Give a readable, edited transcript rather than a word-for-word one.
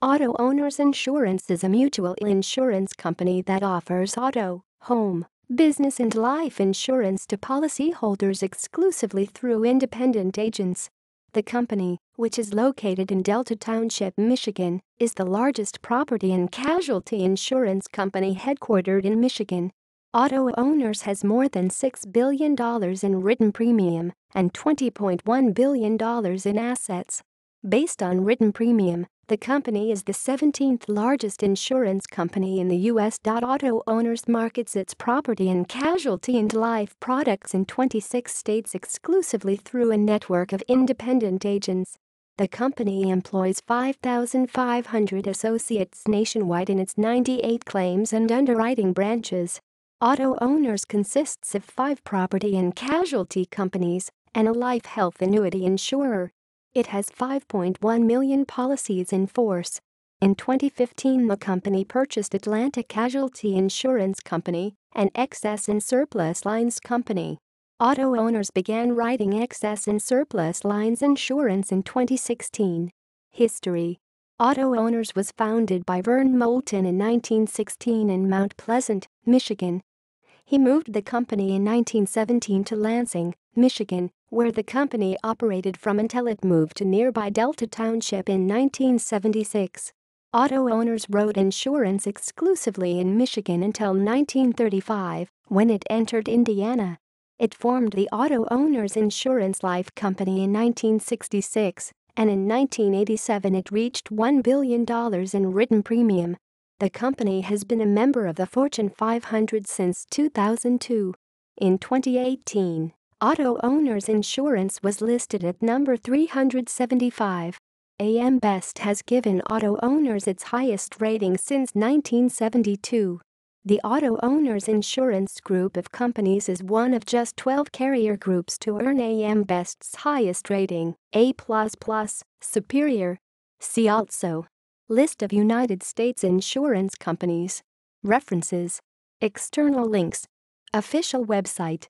Auto Owners Insurance is a mutual insurance company that offers auto, home, business and life insurance to policyholders exclusively through independent agents. The company, which is located in Delta Township, Michigan, is the largest property and casualty insurance company headquartered in Michigan. Auto Owners has more than $6 billion in written premium and $20.1 billion in assets. Based on written premium, the company is the 17th largest insurance company in the U.S. Auto Owners markets its property and casualty and life products in 26 states exclusively through a network of independent agents. The company employs 5,500 associates nationwide in its 98 claims and underwriting branches. Auto Owners consists of 5 property and casualty companies and a life health annuity insurer. It has 5.1 million policies in force. In 2015, the company purchased Atlantic Casualty Insurance Company, an excess and surplus lines company. Auto Owners began writing excess and surplus lines insurance in 2016. History: Auto Owners was founded by Vern Moulton in 1916 in Mount Pleasant, Michigan. He moved the company in 1917 to Lansing, Michigan, where the company operated from until it moved to nearby Delta Township in 1976. Auto Owners wrote insurance exclusively in Michigan until 1935, when it entered Indiana. It formed the Auto Owners Insurance Life Company in 1966, and in 1987 it reached $1 billion in written premium. The company has been a member of the Fortune 500 since 2002. In 2018, Auto Owners Insurance was listed at number 375. AM Best has given Auto Owners its highest rating since 1972. The Auto Owners Insurance Group of companies is one of just 12 carrier groups to earn AM Best's highest rating, A++, superior. See also: List of United States insurance companies. References. External links. Official website.